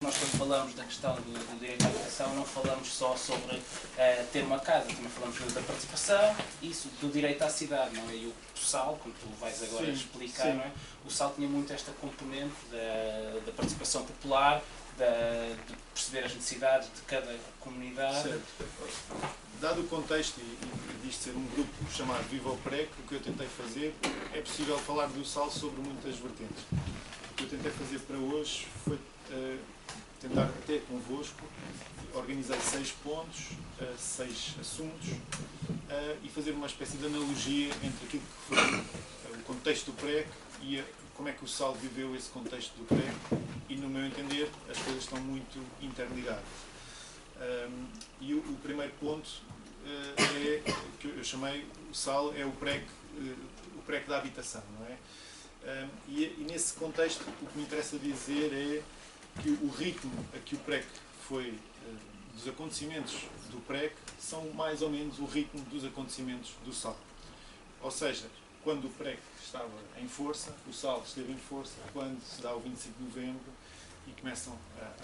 Nós, quando falamos da questão do direito à habitação, não falamos só sobre ter uma casa, também falamos da participação e do direito à cidade, não é? E o SAL, como tu vais agora explicar, sim. Não é? O SAL tinha muito esta componente da participação popular, de perceber as necessidades de cada comunidade. Certo. Dado o contexto e disto ser um grupo chamado Viva o PREC, o que eu tentei fazer, é possível falar do SAL sobre muitas vertentes. O que eu tentei fazer para hoje foi tentar até convosco organizar 6 pontos, 6 assuntos e fazer uma espécie de analogia entre aquilo que foi o contexto do PREC e como é que o SAL viveu esse contexto do PREC e, no meu entender, as coisas estão muito interligadas. E o primeiro ponto é que eu chamei o SAL é o PREC da habitação, não é? E nesse contexto o que me interessa dizer é que o ritmo a que o PREC foi dos acontecimentos do PREC são mais ou menos o ritmo dos acontecimentos do SAL. Ou seja, quando o PREC estava em força, o SAL esteve em força, quando se dá o 25 de novembro e começam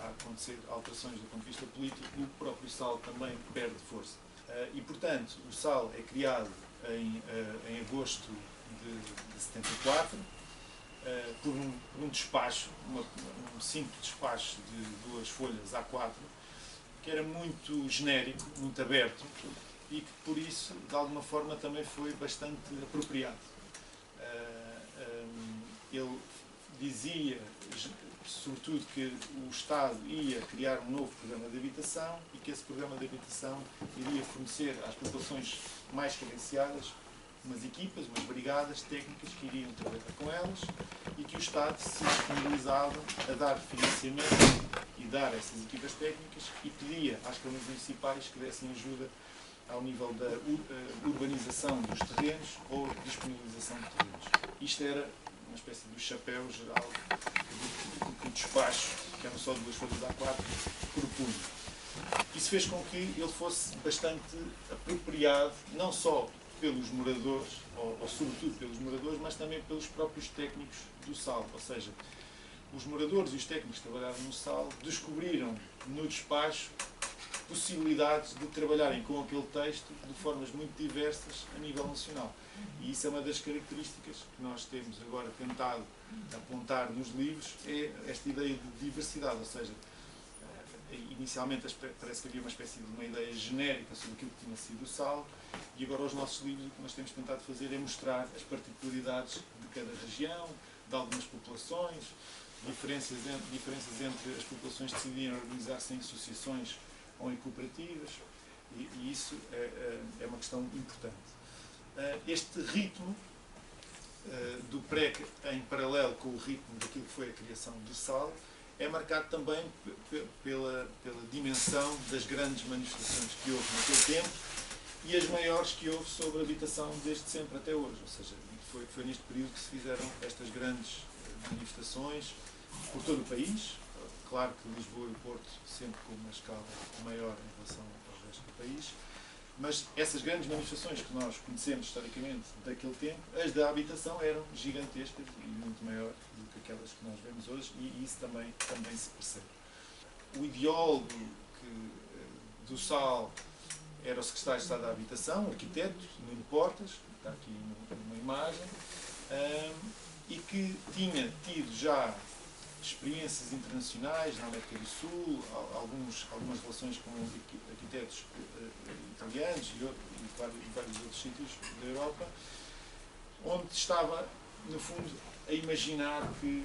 a acontecer alterações do ponto de vista político, o próprio SAL também perde força. E, portanto, o SAL é criado em agosto de 74, por um despacho, um simples despacho de 2 folhas A4, que era muito genérico, muito aberto, e que, por isso, de alguma forma, também foi bastante apropriado. Ele dizia, sobretudo, que o Estado ia criar um novo programa de habitação e que esse programa de habitação iria fornecer às populações mais carenciadas umas equipas, umas brigadas técnicas que iriam trabalhar com elas e que o Estado se disponibilizava a dar financiamento e dar essas equipas técnicas e pedia às câmaras municipais que dessem ajuda ao nível da urbanização dos terrenos ou disponibilização de terrenos. Isto era uma espécie do chapéu geral que o despacho, que eram só 2 folhas A4, propunha. Isso fez com que ele fosse bastante apropriado, não só pelos moradores, ou sobretudo pelos moradores, mas também pelos próprios técnicos do SAL. Ou seja, os moradores e os técnicos que trabalhavam no SAL descobriram no despacho possibilidades de trabalharem com aquele texto de formas muito diversas a nível nacional. E isso é uma das características que nós temos agora tentado apontar nos livros, é esta ideia de diversidade, ou seja, inicialmente parece que havia uma espécie de uma ideia genérica sobre aquilo que tinha sido o SAL, e agora os nossos livros o que nós temos tentado fazer é mostrar as particularidades de cada região, de algumas populações, diferenças entre as populações que decidirem organizar-se em associações ou em cooperativas, e isso é uma questão importante. Este ritmo do PREC em paralelo com o ritmo daquilo que foi a criação do SAL é marcado também pela dimensão das grandes manifestações que houve naquele tempo e as maiores que houve sobre a habitação desde sempre até hoje. Ou seja, foi neste período que se fizeram estas grandes manifestações por todo o país. Claro que Lisboa e o Porto sempre com uma escala maior em relação ao resto do país. Mas essas grandes manifestações que nós conhecemos historicamente daquele tempo, as da habitação eram gigantescas e muito maiores do que aquelas que nós vemos hoje, e isso também se percebe. O ideólogo do SAL era o secretário de Estado da Habitação, o arquiteto, Nuno Portas, que está aqui numa imagem, e que tinha tido já experiências internacionais na América do Sul, algumas relações com arquitetos italianos e vários outros sítios da Europa, onde estava, no fundo, a imaginar que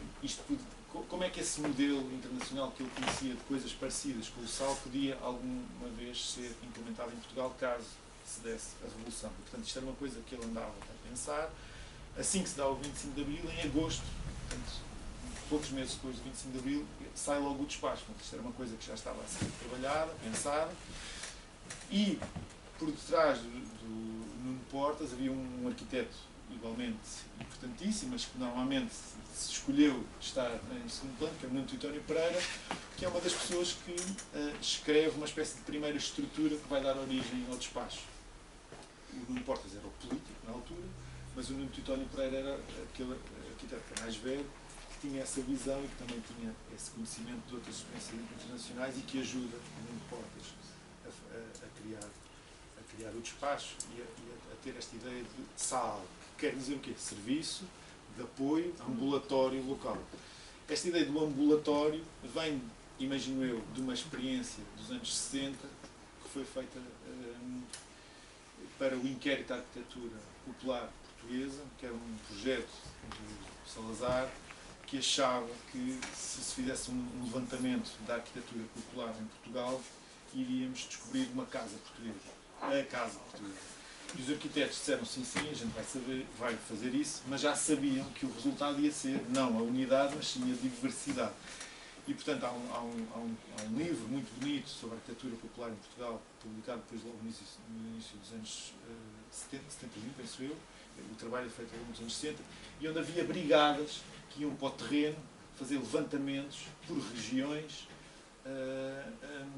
como é que esse modelo internacional que ele conhecia de coisas parecidas com o SAL podia alguma vez ser implementado em Portugal caso se desse a Revolução. E, portanto, isto era uma coisa que ele andava a pensar. Assim que se dá o 25 de Abril, em agosto, portanto, poucos meses depois do 25 de Abril, sai logo o despacho. Portanto, isto era uma coisa que já estava a ser trabalhada, pensada. E, por detrás do Nuno Portas, havia um arquiteto igualmente importantíssimo, mas que normalmente se escolheu estar em segundo plano, que é o Nuno Titónio Pereira, que é uma das pessoas que escreve uma espécie de primeira estrutura que vai dar origem ao despacho. O Nuno Portas era o político na altura, mas o Nuno Titónio Pereira era aquele arquiteto mais velho, tinha essa visão e que também tinha esse conhecimento de outras experiências internacionais e que ajuda, muito portas, a criar o despacho e a ter esta ideia de SAL, que quer dizer o quê? Serviço de apoio ambulatório local. Esta ideia do ambulatório vem, imagino eu, de uma experiência dos anos 60 que foi feita para o Inquérito à Arquitetura Popular Portuguesa, que era um projeto do Salazar, que achava que se fizesse um levantamento da arquitetura popular em Portugal, iríamos descobrir uma casa portuguesa. A casa portuguesa. E os arquitetos disseram sim, a gente vai fazer isso, mas já sabiam que o resultado ia ser não a unidade, mas sim a diversidade. E, portanto, há um livro muito bonito sobre a arquitetura popular em Portugal, publicado depois logo no início dos anos 71, penso eu. O trabalho é feito ao longo dos anos 60, e onde havia brigadas que iam para o terreno fazer levantamentos por regiões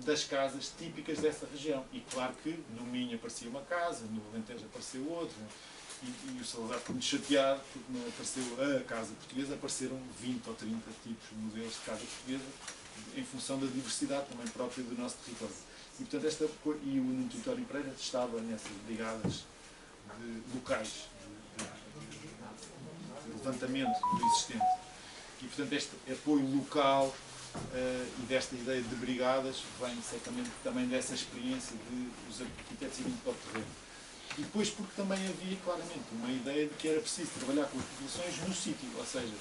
das casas típicas dessa região. E claro que no Minho aparecia uma casa, no Alentejo apareceu outra, e o Salazar ficou muito chateado porque não apareceu a casa portuguesa, apareceram 20 ou 30 tipos de modelos de casa portuguesa em função da diversidade também própria do nosso território. E portanto e o Nuno Titório Pereira estava nessas brigadas locais de levantamento do existente. E portanto este apoio local e desta ideia de brigadas vem certamente também dessa experiência de os arquitetos irem para o terreno. E depois porque também havia claramente uma ideia de que era preciso trabalhar com as populações no sítio, ou seja,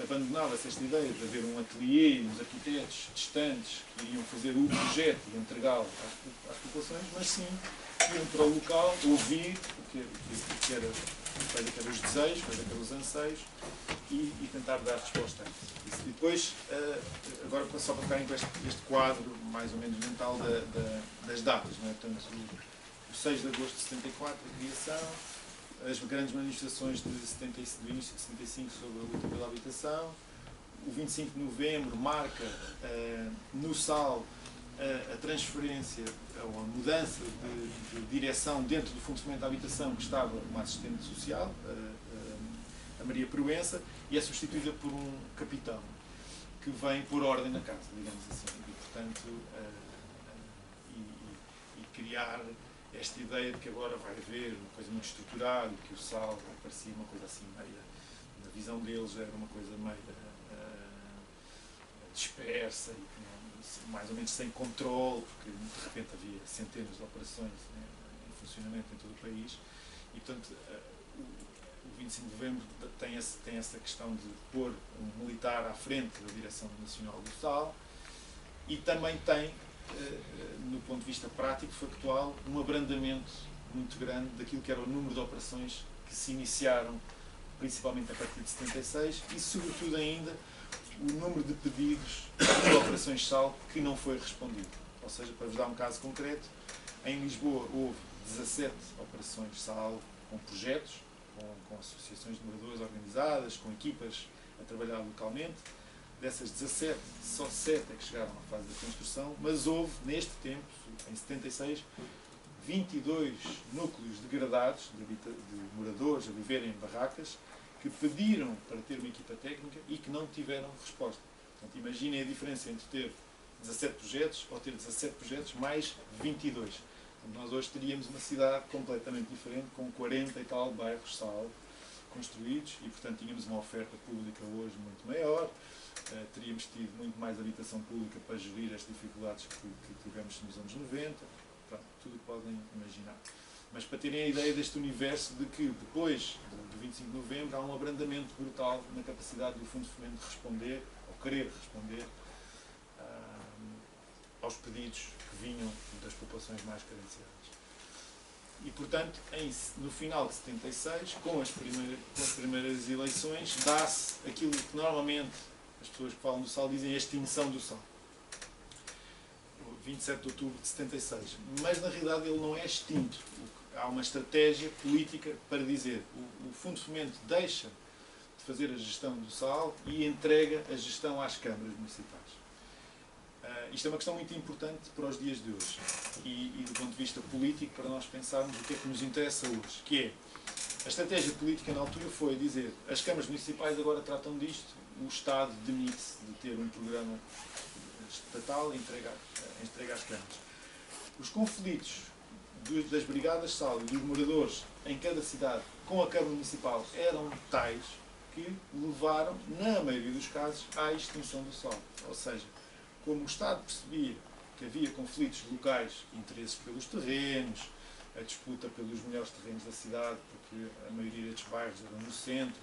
abandonava-se esta ideia de haver um ateliê, uns arquitetos distantes que iriam fazer o projeto e entregá-lo às populações, mas sim iam para o local, ouvir o que eram os desejos, quais eram os anseios e tentar dar resposta a isso. E depois, agora só para ficarem com este quadro mais ou menos mental das datas, não é? Portanto, o 6 de agosto de 74, a criação, as grandes manifestações do início de 75 sobre a luta pela habitação, o 25 de novembro marca no SAL a transferência ou a mudança de direção dentro do Fundo de Fomento da Habitação, que estava uma assistente social, a Maria Proença, e é substituída por um capitão que vem pôr ordem na casa, digamos assim, e portanto e criar esta ideia de que agora vai haver uma coisa muito estruturada, que o SAL parecia uma coisa assim meia, na visão deles era uma coisa meio dispersa e mais ou menos sem controle, porque de repente havia centenas de operações em funcionamento em todo o país e portanto o 25 de novembro tem essa questão de pôr um militar à frente da Direção Nacional do SAL e também tem, no ponto de vista prático, factual, um abrandamento muito grande daquilo que era o número de operações que se iniciaram principalmente a partir de 76 e sobretudo ainda o número de pedidos de operações SAL que não foi respondido. Ou seja, para vos dar um caso concreto, em Lisboa houve 17 operações SAL com projetos, com associações de moradores organizadas, com equipas a trabalhar localmente. Dessas 17, só 7 é que chegaram à fase da construção, mas houve, neste tempo, em 76, 22 núcleos degradados de moradores a viverem em barracas que pediram para ter uma equipa técnica e que não tiveram resposta. Portanto, imaginem a diferença entre ter 17 projetos ou ter 17 projetos mais 22. Portanto, nós hoje teríamos uma cidade completamente diferente, com 40 e tal bairros SAL construídos e, portanto, tínhamos uma oferta pública hoje muito maior, teríamos tido muito mais habitação pública para gerir as dificuldades que tivemos nos anos 90, pronto, tudo o que podem imaginar. Mas para terem a ideia deste universo de que depois do 25 de novembro há um abrandamento brutal na capacidade do Fundo de Fomento de responder, ou querer responder, aos pedidos que vinham das populações mais carenciadas. E, portanto, no final de 76, com as primeiras eleições, dá-se aquilo que normalmente as pessoas que falam do SAL dizem a extinção do SAL. 27 de outubro de 76. Mas, na realidade, ele não é extinto. Há uma estratégia política para dizer o Fundo de Fomento deixa de fazer a gestão do SAL e entrega a gestão às câmaras municipais. Isto é uma questão muito importante para os dias de hoje e do ponto de vista político para nós pensarmos o que é que nos interessa hoje, que é a estratégia política na altura foi dizer as câmaras municipais agora tratam disto, o Estado demite-se de ter um programa estatal a entregar às câmaras. Os conflitos das brigadas de sal e dos moradores em cada cidade com a Câmara Municipal eram tais que levaram, na maioria dos casos, à extinção do sal. Ou seja, como o Estado percebia que havia conflitos locais, interesses pelos terrenos, a disputa pelos melhores terrenos da cidade, porque a maioria destes bairros eram no centro,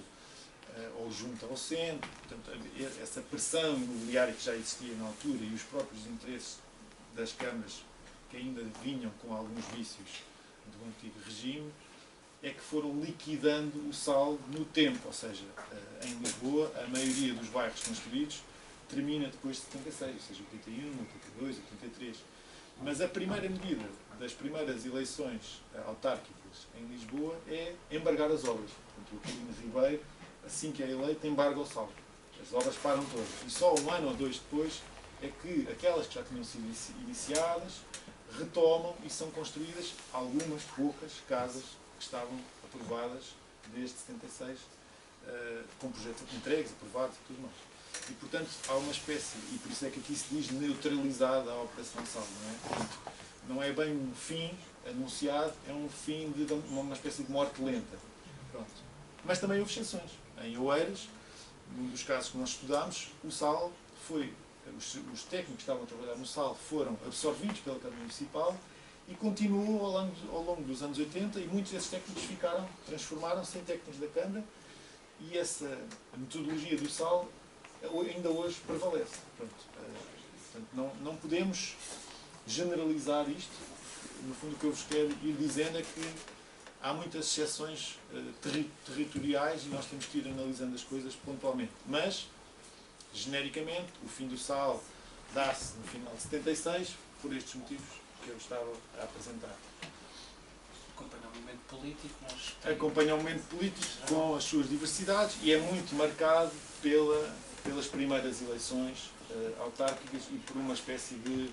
ou junto ao centro, portanto, essa pressão imobiliária que já existia na altura e os próprios interesses das câmaras que ainda vinham com alguns vícios do antigo regime, é que foram liquidando o sal no tempo, ou seja, em Lisboa, a maioria dos bairros construídos termina depois de 76, ou seja, 81, 82, 83. Mas a primeira medida das primeiras eleições autárquicas em Lisboa é embargar as obras. Portanto, o Aquilino Ribeiro, assim que é eleito, embarga o sal. As obras param todas. E só um ano ou dois depois é que aquelas que já tinham sido iniciadas retomam e são construídas algumas poucas casas que estavam aprovadas desde 76, com projetos entregues, aprovados e tudo mais. E, portanto, há uma espécie, e por isso é que aqui se diz neutralizada a Operação Sal, não é? Portanto, não é bem um fim anunciado, é um fim de uma espécie de morte lenta. Pronto. Mas também houve exceções. Em Oeiras, num dos casos que nós estudámos, o sal foi, os técnicos que estavam a trabalhar no sal foram absorvidos pela Câmara Municipal e continuou ao longo dos anos 80 e muitos desses técnicos transformaram-se em técnicos da Câmara e essa metodologia do sal ainda hoje prevalece. Portanto, não podemos generalizar isto. No fundo, o que eu vos quero ir dizendo é que há muitas exceções territoriais e nós temos que ir analisando as coisas pontualmente. Mas, genericamente, o fim do sal dá-se no final de 76 por estes motivos que eu estava a apresentar. Acompanha o momento político, acompanha o momento político com as suas diversidades e é muito marcado pelas primeiras eleições autárquicas e por uma espécie de...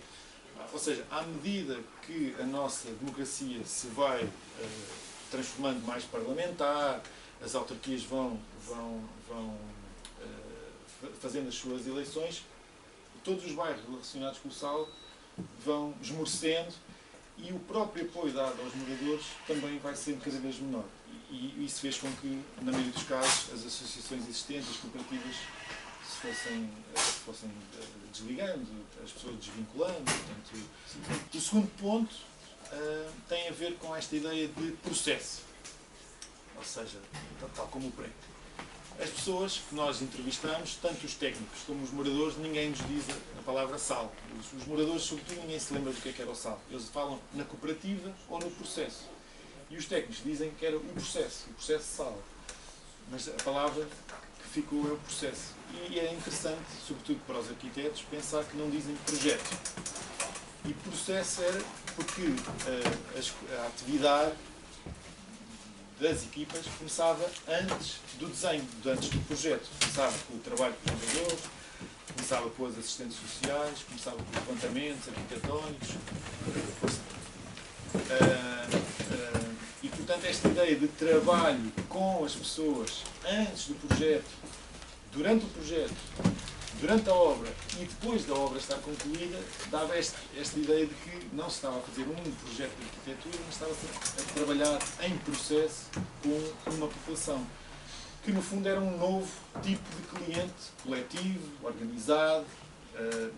Ou seja, à medida que a nossa democracia se vai transformando mais parlamentar, as autarquias vão fazendo as suas eleições, todos os bairros relacionados com o sal vão esmorecendo e o próprio apoio dado aos moradores também vai sendo cada vez menor. E isso fez com que, na maioria dos casos, as associações existentes, as cooperativas, se fossem desligando, as pessoas desvinculando. Portanto, o segundo ponto tem a ver com esta ideia de processo. Ou seja, tal como o pré. As pessoas que nós entrevistamos, tanto os técnicos como os moradores, ninguém nos diz a palavra sal. Os moradores, sobretudo, ninguém se lembra do que era o sal. Eles falam na cooperativa ou no processo. E os técnicos dizem que era o processo de sal. Mas a palavra que ficou é o processo. E é interessante, sobretudo para os arquitetos, pensar que não dizem projeto. E processo era porque a atividade das equipas começava antes do desenho, antes do projeto. Começava com o trabalho com os moradores, começava com as assistentes sociais, começava com os levantamentos arquitetónicos. E, portanto, esta ideia de trabalho com as pessoas antes do projeto, durante o projeto, durante a obra e depois da obra estar concluída, dava esta ideia de que não se estava a fazer um projeto de arquitetura, mas estava-se a trabalhar em processo com uma população, que no fundo era um novo tipo de cliente, coletivo, organizado,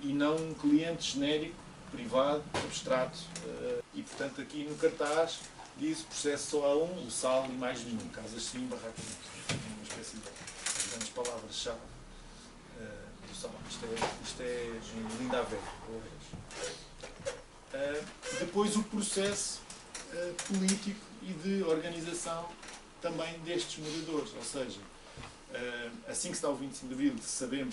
e não um cliente genérico, privado, abstrato. E, portanto, aqui no cartaz diz processo só há um, o sal e mais nenhum, casas sim, barracas não. Uma espécie de grandes palavras-chave. Isto é linda a ver. Depois o processo político e de organização também destes moradores, ou seja, assim que se dá o 25 de Abril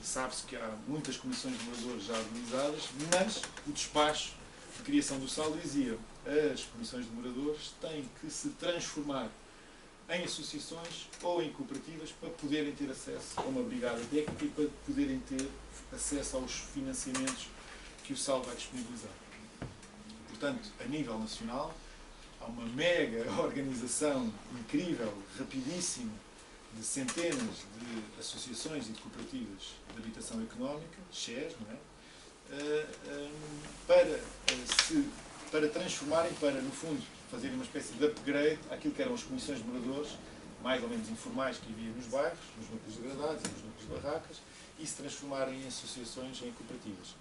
sabe-se que há muitas comissões de moradores já organizadas, mas o despacho de criação do sal dizia as comissões de moradores têm que se transformar em associações ou em cooperativas para poderem ter acesso a uma brigada técnica e para poderem ter acesso aos financiamentos que o SAL vai disponibilizar. Portanto, a nível nacional, há uma mega organização incrível, rapidíssima, de centenas de associações e de cooperativas de habitação económica, SHEs, não é? Para transformarem, para, no fundo, fazerem uma espécie de upgrade àquilo que eram as comissões de moradores, mais ou menos informais, que havia nos bairros, nos núcleos degradados e nos núcleos de barracas, e se transformarem em associações, em cooperativas.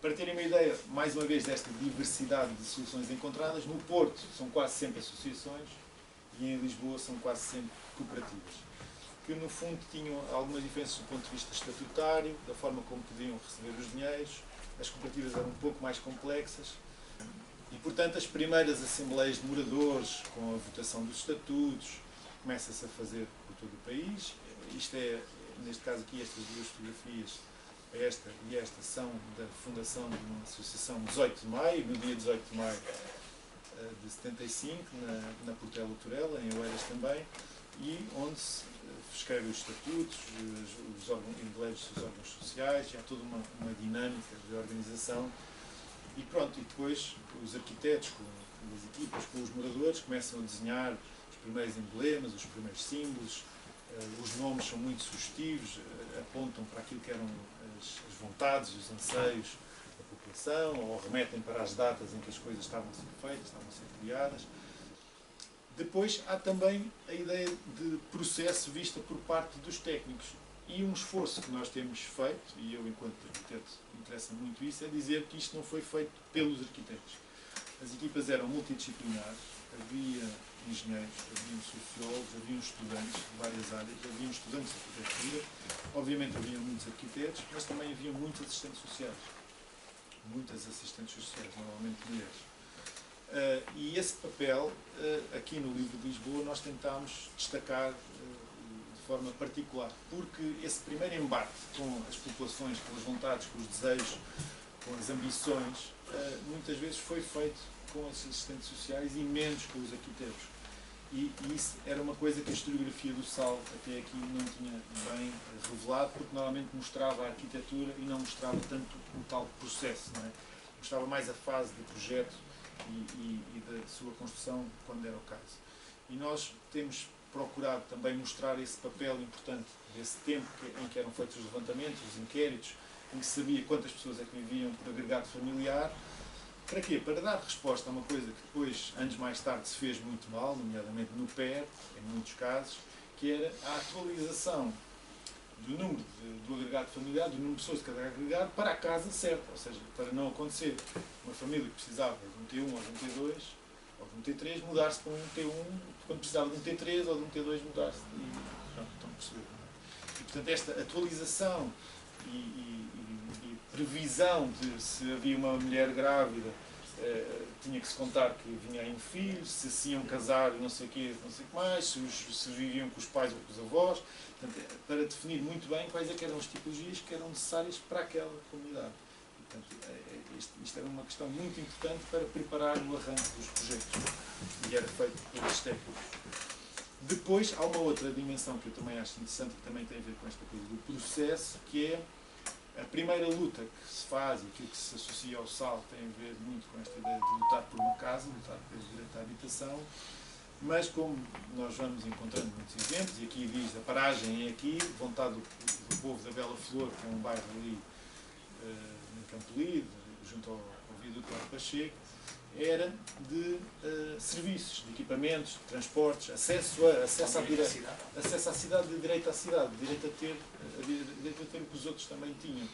Para terem uma ideia, mais uma vez, desta diversidade de soluções encontradas, no Porto são quase sempre associações e em Lisboa são quase sempre cooperativas, que no fundo tinham algumas diferenças do ponto de vista estatutário, da forma como podiam receber os dinheiros. As cooperativas eram um pouco mais complexas e, portanto, as primeiras assembleias de moradores, com a votação dos estatutos, começa-se a fazer por todo o país. Isto é, neste caso aqui, estas duas fotografias, esta e esta, são da fundação de uma associação 18 de maio, no dia 18 de maio de 75, na Portela Turela, em Oeiras também, e onde se escreve os estatutos, os órgãos sociais, há toda uma dinâmica de organização. E pronto, e depois os arquitetos, com as equipas, com os moradores, começam a desenhar os primeiros emblemas, os primeiros símbolos. Os nomes são muito sugestivos, apontam para aquilo que eram as vontades, os anseios da população, ou remetem para as datas em que as coisas estavam a ser feitas, estavam a ser criadas. Depois há também a ideia de processo vista por parte dos técnicos. E um esforço que nós temos feito, e eu enquanto arquiteto interessa muito isso, é dizer que isto não foi feito pelos arquitetos. As equipas eram multidisciplinares, havia engenheiros, havia sociólogos, havia estudantes de várias áreas, havia estudantes de arquitetura, obviamente havia muitos arquitetos, mas também havia muitos assistentes sociais. Muitas assistentes sociais, normalmente mulheres. E esse papel, aqui no Livro de Lisboa, nós tentámos destacar de forma particular, porque esse primeiro embate com as populações, com as vontades, com os desejos, com as ambições, muitas vezes foi feito com os assistentes sociais e menos com os arquitetos. E isso era uma coisa que a historiografia do SAL até aqui não tinha bem revelado, porque normalmente mostrava a arquitetura e não mostrava tanto o tal processo, não é? Mostrava mais a fase de projeto e da sua construção, quando era o caso. E nós temos procurado também mostrar esse papel importante desse tempo em que eram feitos os levantamentos, os inquéritos, em que se sabia quantas pessoas é que viviam por agregado familiar. Para quê? Para dar resposta a uma coisa que depois, anos mais tarde, se fez muito mal, nomeadamente no PER, em muitos casos, que era a atualização do número do agregado familiar, do número de pessoas de cada agregado, para a casa certa. Ou seja, para não acontecer uma família que precisava de um T1 ou de um T2, ou de um T3, mudar-se para um T1, quando precisava de um T3 ou de um T2, mudar-se. E pronto, estão a perceber. E, portanto, esta atualização e previsão de se havia uma mulher grávida, tinha que se contar que vinha aí um filho, se iam casar, não sei o quê, não sei o que mais, se viviam com os pais ou com os avós. Portanto, para definir muito bem quais é que eram as tipologias que eram necessárias para aquela comunidade. Portanto, isto era uma questão muito importante para preparar o arranque dos projetos. E era feito pelos técnicos. Depois, há uma outra dimensão que eu também acho interessante, que também tem a ver com esta coisa do processo, que é a primeira luta que se faz e aquilo que se associa ao SAL tem a ver muito com esta ideia de lutar por uma casa, lutar pelo direito à habitação, mas como nós vamos encontrando muitos exemplos, e aqui diz a paragem é aqui, vontade do povo da Bela Flor, que é um bairro ali no Campo Lido, junto ao viaduto do Pacheco, era de serviços, de equipamentos, de transportes, acesso à cidade, de direito à cidade, de direito a ter o que os outros também tinham.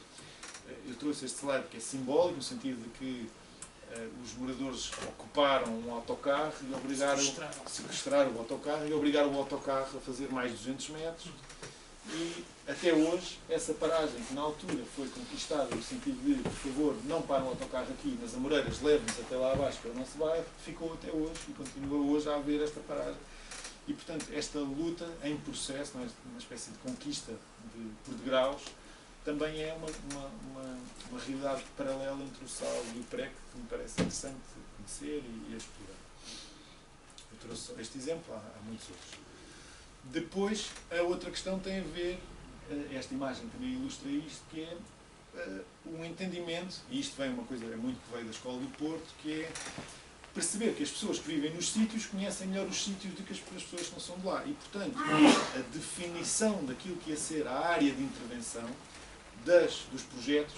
Eu trouxe este slide que é simbólico, no sentido de que os moradores ocuparam um autocarro e obrigaram, sequestraram o autocarro e obrigaram o autocarro a fazer mais de 200 metros. E até hoje, essa paragem, que na altura foi conquistada no sentido de, por favor, não parem o autocarro aqui nas Amoreiras, leve-nos até lá abaixo para o nosso bairro, ficou até hoje e continua hoje a haver esta paragem. E, portanto, esta luta em processo, uma espécie de conquista por degraus, também é uma realidade paralela entre o SAL e o PREC, que me parece interessante conhecer e explorar. Eu trouxe só este exemplo, há muitos outros. Depois, a outra questão tem a ver, esta imagem também ilustra isto, que é um entendimento, e isto vem uma coisa, é muito que veio da Escola do Porto, que é perceber que as pessoas que vivem nos sítios conhecem melhor os sítios do que as pessoas que não são de lá. E, portanto, a definição daquilo que ia ser a área de intervenção dos projetos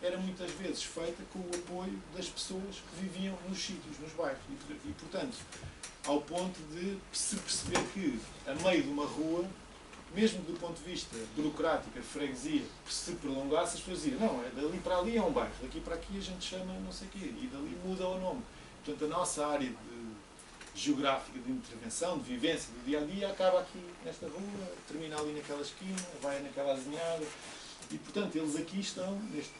era muitas vezes feita com o apoio das pessoas que viviam nos sítios, nos bairros. E portanto, ao ponto de se perceber que, a meio de uma rua, mesmo do ponto de vista burocrático, a freguesia, se prolongasse, as pessoas diziam, não, é dali para ali é um bairro, daqui para aqui a gente chama não sei o quê, e dali muda o nome. Portanto, a nossa área geográfica de intervenção, de vivência do dia-a-dia, acaba aqui nesta rua, termina ali naquela esquina, vai naquela azinhada. E, portanto, eles aqui estão, neste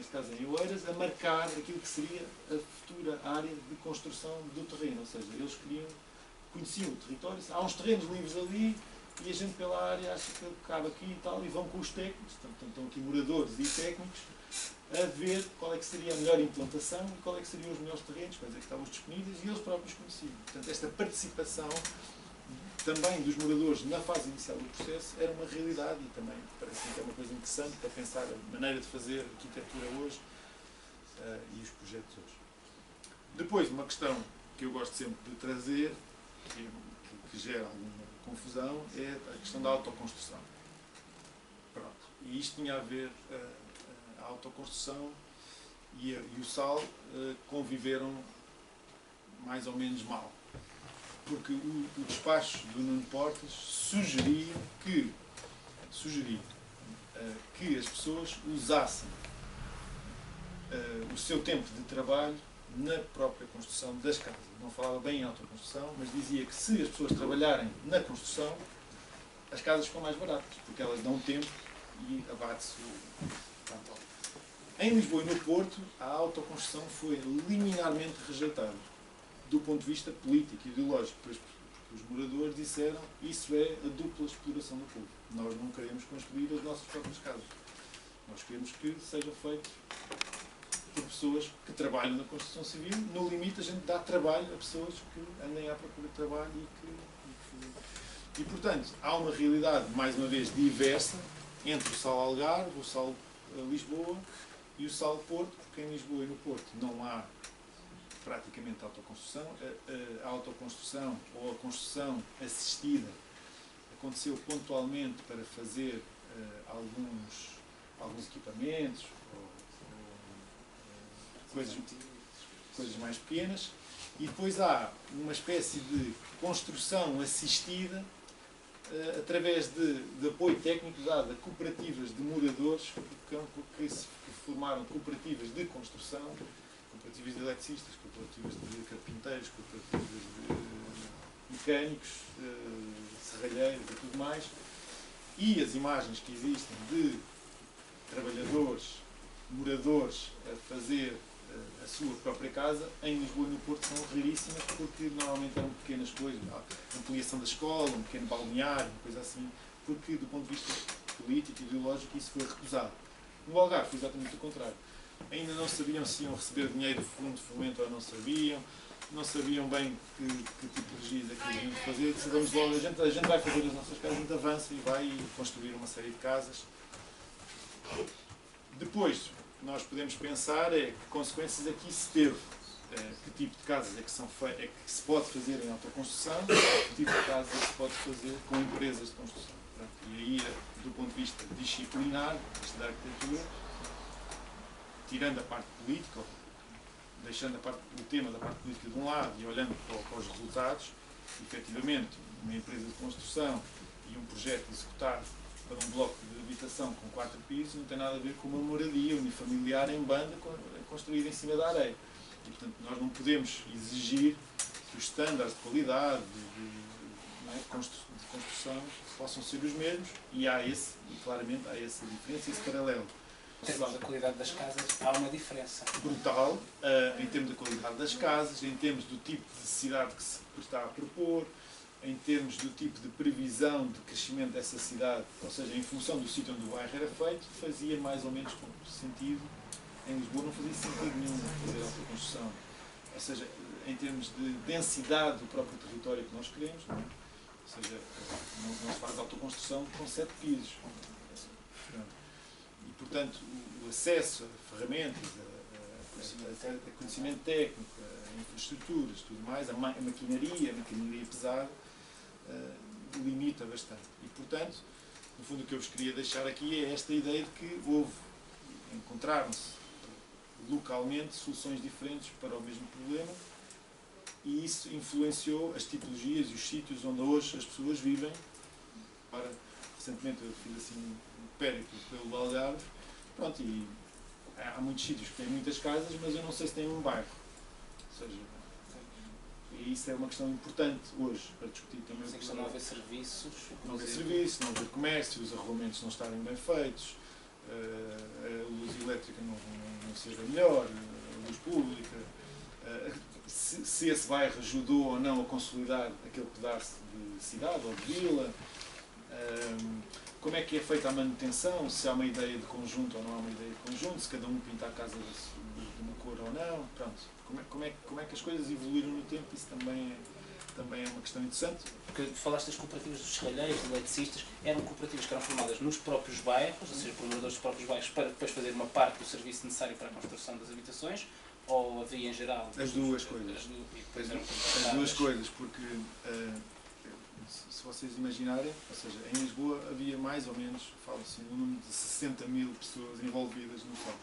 caso em Oeiras, a marcar aquilo que seria a futura área de construção do terreno. Ou seja, eles conheciam o território, há uns terrenos livres ali e a gente pela área acha que cabe aqui e tal, e vão com os técnicos, portanto, estão aqui moradores e técnicos, a ver qual é que seria a melhor implantação e qual é que seriam os melhores terrenos, quais é que estavam disponíveis, e eles próprios conheciam. Portanto, esta participação também dos moradores na fase inicial do processo era uma realidade e também parece que é uma coisa interessante para pensar a maneira de fazer arquitetura hoje e os projetos hoje. Depois, uma questão que eu gosto sempre de trazer, que gera alguma confusão, é a questão da autoconstrução. Pronto. E isto tinha a ver, a autoconstrução e o SAL conviveram mais ou menos mal. Porque o despacho do Nuno Portas sugeria que as pessoas usassem o seu tempo de trabalho na própria construção das casas. Não falava bem em autoconstrução, mas dizia que se as pessoas trabalharem na construção, as casas ficam mais baratas, porque elas dão tempo e abate-se o tanto. Em Lisboa e no Porto, a autoconstrução foi liminarmente rejeitada, do ponto de vista político e ideológico, porque os moradores disseram que isso é a dupla exploração do povo. Nós não queremos construir as nossas próprias casas. Nós queremos que seja feito por pessoas que trabalham na construção civil. No limite, a gente dá trabalho a pessoas que andem à procura de trabalho e portanto, há uma realidade, mais uma vez, diversa entre o SAL Algarve, o SAL Lisboa e o SAL Porto, porque em Lisboa e no Porto não há praticamente autoconstrução. A autoconstrução ou a construção assistida aconteceu pontualmente para fazer alguns equipamentos ou coisas mais pequenas, e depois há uma espécie de construção assistida através de apoio técnico dado a cooperativas de moradores que formaram cooperativas de construção, cooperativas de eletricistas, cooperativas de carpinteiros, cooperativas de mecânicos, serralheiros e tudo mais. E as imagens que existem de trabalhadores, moradores a fazer a sua própria casa, em Lisboa e no Porto são raríssimas, porque normalmente eram pequenas coisas, ampliação da escola, um pequeno balneário, uma coisa assim, porque do ponto de vista político e ideológico isso foi recusado. No Algarve foi exatamente o contrário. Ainda não sabiam se iam receber dinheiro do fundo de fomento ou não sabiam bem que tipologias é que iam fazer, decidimos logo, a gente vai fazer as nossas casas, a gente avança e vai construir uma série de casas. Depois, nós podemos pensar que consequências é que isso teve, que tipo de casas é que se pode fazer em autoconstrução, que tipo de casas é que se pode fazer com empresas de construção. E aí, do ponto de vista disciplinar, da arquitetura, tirando a parte política, deixando o tema da parte política de um lado e olhando para os resultados, efetivamente, uma empresa de construção e um projeto executado para um bloco de habitação com 4 pisos não tem nada a ver com uma moradia unifamiliar em banda construída em cima da areia. E, portanto, nós não podemos exigir que os estándares de qualidade de construção possam ser os mesmos, e claramente há essa diferença, esse paralelo. Em termos da qualidade das casas, há uma diferença. Brutal, em termos da qualidade das casas, em termos do tipo de cidade que se está a propor, em termos do tipo de previsão de crescimento dessa cidade, ou seja, em função do sítio onde o bairro era feito, fazia mais ou menos sentido. Em Lisboa não fazia sentido nenhum fazer autoconstrução. Ou seja, em termos de densidade do próprio território que nós queremos, não é? Ou seja, não se faz autoconstrução com 7 pisos. E, portanto, o acesso a ferramentas, a conhecimento técnico, infraestruturas, tudo mais, a maquinaria pesada, limita bastante. E, portanto, no fundo, o que eu vos queria deixar aqui é esta ideia de que encontraram-se localmente soluções diferentes para o mesmo problema, e isso influenciou as tipologias e os sítios onde hoje as pessoas vivem. Recentemente eu fiz assim um périplo pelo Algarve, pronto, e há muitos sítios que têm muitas casas, mas eu não sei se tem um bairro. Ou seja, e isso é uma questão importante hoje para discutir também. Essa questão de não haver serviços. Não haver serviços, não haver comércio, os arrumamentos não estarem bem feitos, a luz elétrica não ser a melhor, a luz pública. Se esse bairro ajudou ou não a consolidar aquele pedaço de cidade ou de vila, como é que é feita a manutenção, se há uma ideia de conjunto ou não há uma ideia de conjunto, se cada um pinta a casa de uma cor ou não, pronto. Como é que as coisas evoluíram no tempo, isso também é uma questão interessante. Porque falaste das cooperativas dos serralheiros, de eletricistas, eram cooperativas que eram formadas nos próprios bairros, ou seja, por moradores dos próprios bairros, para depois fazer uma parte do serviço necessário para a construção das habitações, ou havia em geral? As duas coisas. As duas coisas, porque se vocês imaginarem, ou seja, em Lisboa havia mais ou menos, fala-se um número de 60 mil pessoas envolvidas no FOM.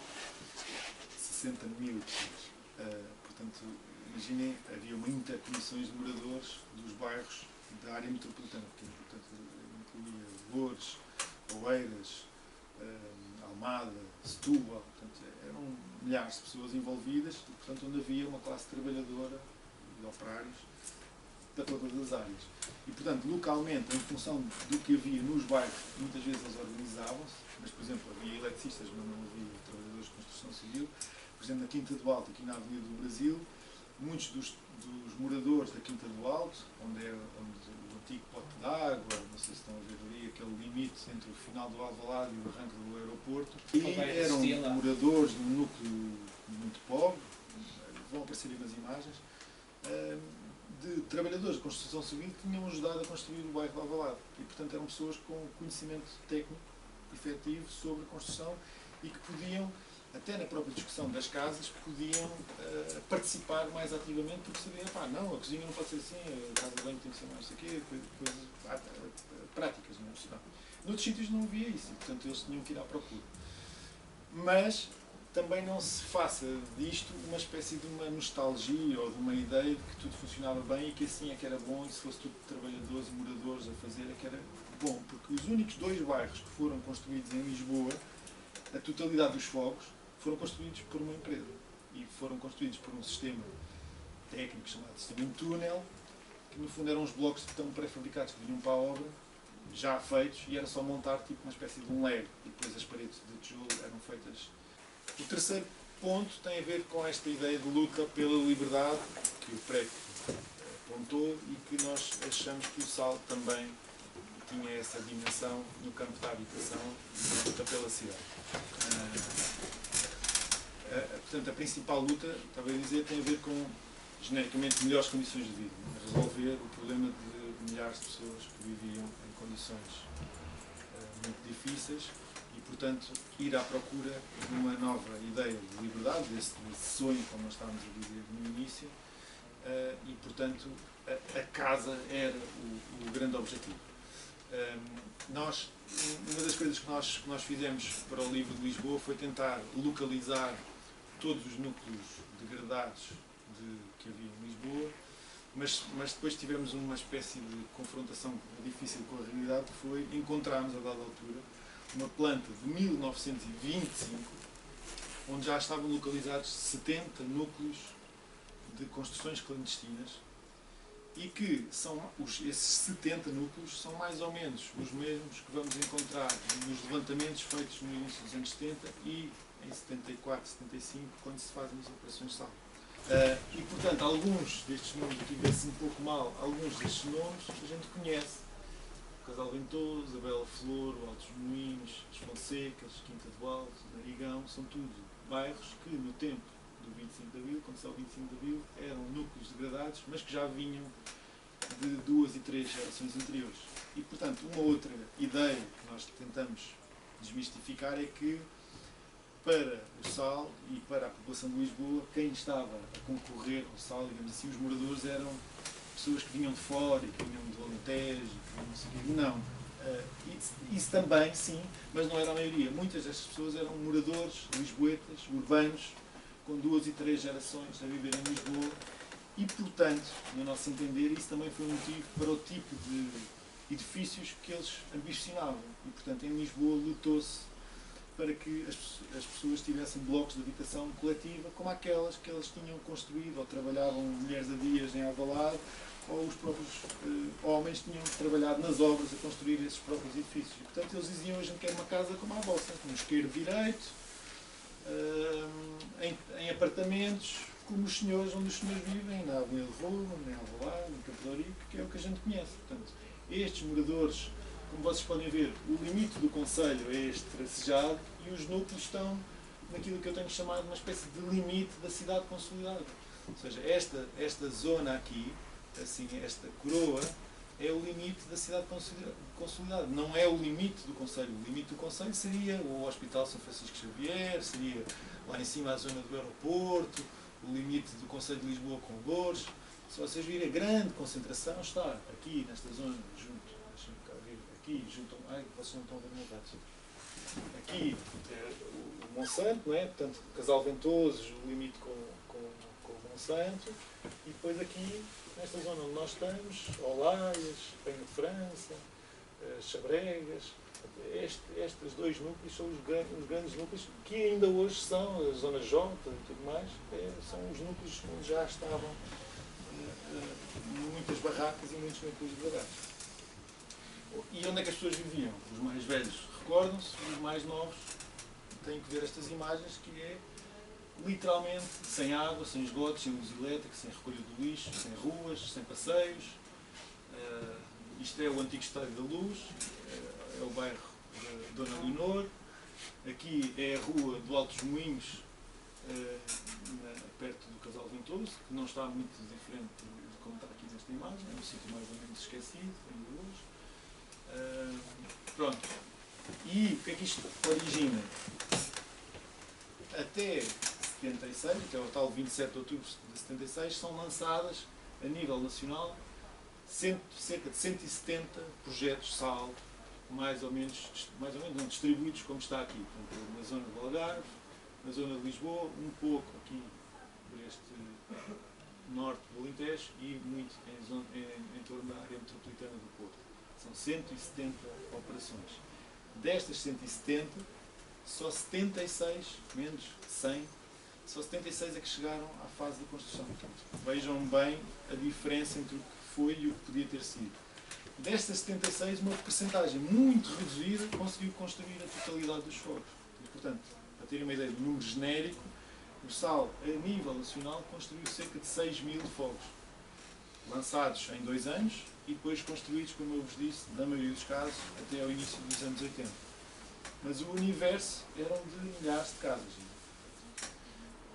60 mil pessoas. Portanto, imaginem, havia uma intercomissões de moradores dos bairros da área metropolitana, que portanto, incluía Loures, Oeiras, Almada, Setúbal, portanto, eram milhares de pessoas envolvidas, e, portanto, onde havia uma classe trabalhadora de operários para todas as áreas. E, portanto, localmente, em função do que havia nos bairros, muitas vezes eles organizavam-se, mas, por exemplo, havia eletricistas, mas não havia trabalhadores de construção civil. Por exemplo, na Quinta do Alto, aqui na Avenida do Brasil, muitos dos moradores da Quinta do Alto, onde o antigo pote d'água, não sei se estão a ver ali, aquele limite entre o final do Alvalade e o arranque do aeroporto, e eram moradores de um núcleo muito pobre, vão aparecer aí nas imagens, de trabalhadores de construção civil que tinham ajudado a construir o bairro de Alvalade. E, portanto, eram pessoas com conhecimento técnico efetivo sobre a construção e que podiam, até na própria discussão das casas, podiam participar mais ativamente, porque sabiam, pá, não, a cozinha não pode ser assim, a casa de banho tem que ser mais aqui, coisas práticas, não é? Noutros sítios não havia isso, e, portanto, eles tinham que ir à procura. Mas também não se faça disto uma espécie de uma nostalgia ou de uma ideia de que tudo funcionava bem e que assim é que era bom, e se fosse tudo trabalhadores e moradores a fazer é que era bom, porque os únicos 2 bairros que foram construídos em Lisboa, a totalidade dos fogos, foram construídos por uma empresa e foram construídos por um sistema técnico chamado sistema em túnel, que no fundo eram uns blocos que estão pré-fabricados que vinham para a obra, já feitos, e era só montar tipo uma espécie de um Lego, e depois as paredes de tijolo eram feitas. O terceiro ponto tem a ver com esta ideia de luta pela liberdade que o PREC apontou e que nós achamos que o SAL também tinha essa dimensão no campo da habitação e luta pela cidade. Portanto, a principal luta, estava a dizer, tem a ver com, genericamente, melhores condições de vida. Resolver o problema de milhares de pessoas que viviam em condições muito difíceis e, portanto, ir à procura de uma nova ideia de liberdade, desse sonho, como nós estávamos a dizer no início, e, portanto, a casa era o grande objetivo. Uma das coisas que nós fizemos para o livro de Lisboa foi tentar localizar todos os núcleos degradados que havia em Lisboa, mas depois tivemos uma espécie de confrontação difícil com a realidade, que foi encontrarmos, a dada altura, uma planta de 1925, onde já estavam localizados 70 núcleos de construções clandestinas, e que esses 70 núcleos são mais ou menos os mesmos que vamos encontrar nos levantamentos feitos no início dos anos 70 e em 74, 75, quando se fazem as operações SAL. E, portanto, alguns destes nomes, aqui vê-se um pouco mal, alguns destes nomes a gente conhece. Casal Ventoso, a Bela Flor, o Altos Moinhos, as Fonsecas, Quinta do Alto, Narigão, são tudo bairros que no tempo do 25 de Abril, quando saiu o 25 de Abril, eram núcleos degradados, mas que já vinham de 2 e 3 gerações anteriores. E, portanto, uma outra ideia que nós tentamos desmistificar é que para o SAL e para a população de Lisboa, quem estava a concorrer ao SAL, digamos assim, os moradores eram pessoas que vinham de fora e que vinham do Alentejo, que vinham não sei o quê. Não. Isso também, sim, mas não era a maioria. Muitas destas pessoas eram moradores, lisboetas, urbanos, com 2 e 3 gerações a viver em Lisboa e, portanto, no nosso entender, isso também foi um motivo para o tipo de edifícios que eles ambicionavam. E, portanto, em Lisboa lutou-se para que as pessoas tivessem blocos de habitação coletiva como aquelas que eles tinham construído, ou trabalhavam mulheres a dias em Alvalade, ou os próprios homens tinham trabalhado nas obras a construir esses próprios edifícios. E, portanto, eles diziam: a gente quer uma casa como a vossa, com esquerdo-direito, em apartamentos, como os senhores, onde os senhores vivem, na Avenida de Roma, em Alvalade, em Campo de Ourique, que é o que a gente conhece. Portanto, estes moradores, como vocês podem ver, o limite do concelho é este tracejado e os núcleos estão naquilo que eu tenho chamado uma espécie de limite da cidade consolidada. Ou seja, esta zona aqui, assim, esta coroa, é o limite da cidade consolidada. Não é o limite do concelho. O limite do concelho seria o Hospital São Francisco Xavier, seria lá em cima a zona do aeroporto, o limite do concelho de Lisboa com Loures. Se vocês virem, a grande concentração está aqui, nesta zona, junto, deixem-me cá ver, aqui, junto, ai, vocês não estão a ver o meu gato. Aqui, o Monsanto, não é? Portanto, Casal Ventoso, o limite com o Monsanto, e depois aqui, nesta zona onde nós estamos, Olaias, Penha de França, Chabregas, estes 2 núcleos são os grandes núcleos que ainda hoje são, a zona J e tudo mais, são os núcleos onde já estavam muitas barracas e muitos núcleos de barracas. E onde é que as pessoas viviam? Os mais velhos recordam-se, os mais novos têm que ver estas imagens, que é literalmente sem água, sem esgotos, sem luz elétrica, sem recolha do lixo, sem ruas, sem passeios. Isto é o antigo Estádio da Luz, é o bairro de Dona Leonor. Aqui é a rua do Altos Moinhos, perto do Casal Ventoso, que não está muito diferente de como está aqui nesta imagem, é um sítio mais ou menos esquecido, ainda hoje. Pronto. E o que é que isto origina? Até 76, até o tal 27 de outubro de 76, são lançadas, a nível nacional, cerca de 170 projetos SAL, mais ou menos não, distribuídos como está aqui. Portanto, na zona do Algarve, na zona de Lisboa, um pouco aqui por este norte do Alentejo e muito em torno da área metropolitana do Porto. São 170 operações. Destas 170, só 76, menos 100, só 76 é que chegaram à fase da construção. Portanto, vejam bem a diferença entre o que foi e o que podia ter sido. Destas 76, uma percentagem muito reduzida conseguiu construir a totalidade dos fogos. E, portanto, para terem uma ideia do número genérico, o SAL, a nível nacional, construiu cerca de 6.000 fogos, lançados em 2 anos e depois construídos, como eu vos disse, na maioria dos casos, até ao início dos anos 80. Mas o universo eram de milhares de casas.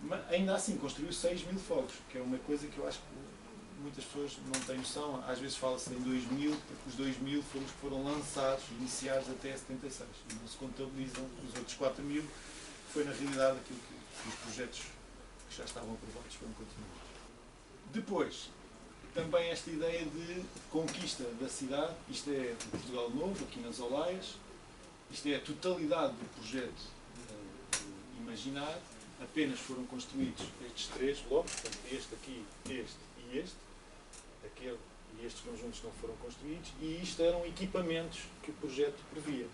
Mas, ainda assim, construiu 6.000 fogos, que é uma coisa que eu acho que muitas pessoas não têm noção. Às vezes fala-se em 2.000, porque os 2.000 foram os que foram lançados, iniciados até 76. E não se contabilizam os outros 4.000, foi na realidade aquilo que os projetos que já estavam aprovados foram continuados. Depois, também esta ideia de conquista da cidade, isto é o Portugal Novo, aqui nas Olaias, isto é a totalidade do projeto imaginado, apenas foram construídos estes 3 blocos, portanto, este aqui, este e este, aquele e estes conjuntos não foram construídos, e isto eram equipamentos que o projeto previa.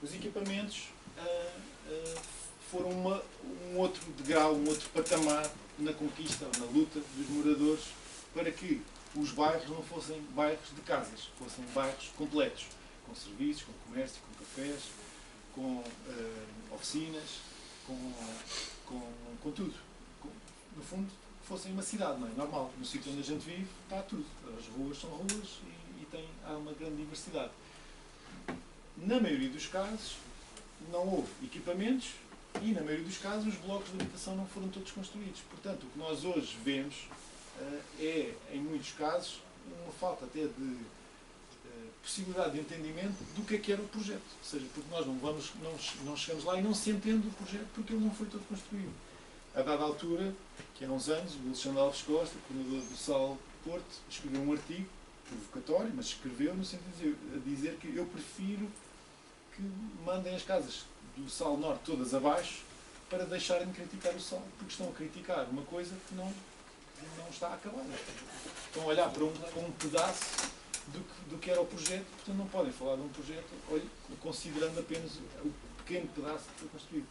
Os equipamentos foram um outro degrau, um outro patamar na conquista, na luta dos moradores, para que os bairros não fossem bairros de casas, fossem bairros completos, com serviços, com comércio, com cafés, com oficinas, com tudo. No fundo, fossem uma cidade, não é? Normal. No sítio onde a gente vive, está tudo. As ruas são ruas e há uma grande diversidade. Na maioria dos casos, não houve equipamentos e, na maioria dos casos, os blocos de habitação não foram todos construídos. Portanto, o que nós hoje vemos é, em muitos casos, uma falta até de possibilidade de entendimento do que era o projeto. Ou seja, porque nós não chegamos lá e não se entende o projeto porque ele não foi todo construído. A dada altura, que há uns anos, o Alexandre Alves Costa, coordenador do SAL Porto, escreveu um artigo provocatório, mas escreveu no sentido de dizer que eu prefiro que mandem as casas do SAL Norte todas abaixo para deixarem de criticar o SAL, porque estão a criticar uma coisa que não está acabada. Estão a olhar para um pedaço do que era o projeto, portanto não podem falar de um projeto considerando apenas o pequeno pedaço que foi construído.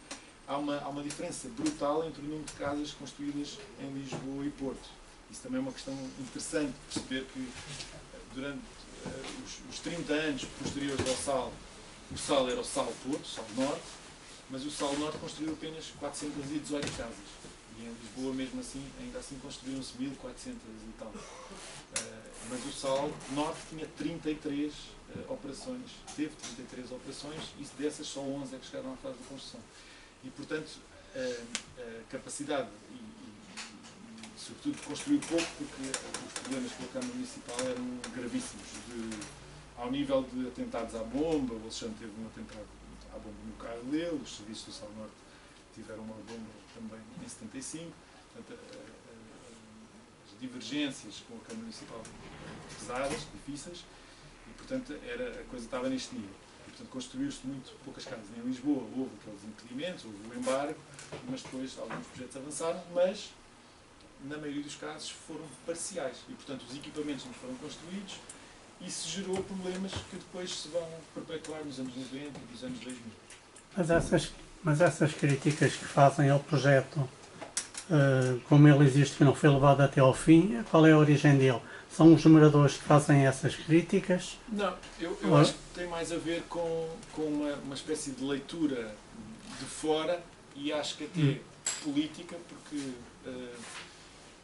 Há uma diferença brutal entre o número de casas construídas em Lisboa e Porto. Isso também é uma questão interessante de perceber que durante os 30 anos posteriores ao SAL, o SAL era o SAL Porto, o SAL Norte, mas o SAL Norte construiu apenas 418 casas. E em Lisboa, mesmo assim, ainda assim construíram-se 1400 e tal. Mas o SAL Norte tinha 33 operações, teve 33 operações e dessas só 11 é que chegaram à fase de construção. E, portanto, a capacidade sobretudo, construiu pouco porque os problemas com a Câmara Municipal eram gravíssimos. Ao nível de atentados à bomba, o Alexandre teve um atentado à bomba no carro dele, os serviços do SAL Norte tiveram uma bomba também em 75. Portanto, as divergências com a Câmara Municipal pesadas, difíceis, e, portanto, a coisa estava neste nível. E, portanto, construiu-se muito poucas casas. Em Lisboa houve aqueles impedimentos, houve o embargo, mas depois alguns projetos avançaram, mas na maioria dos casos foram parciais e, portanto, os equipamentos não foram construídos. Isso gerou problemas que depois se vão perpetuar nos anos 90 e nos anos 2000. Mas essas críticas que fazem ao projeto, como ele existe, que não foi levado até ao fim, qual é a origem dele? São os moradores que fazem essas críticas? Não, eu acho que tem mais a ver com uma espécie de leitura de fora e acho que até política, porque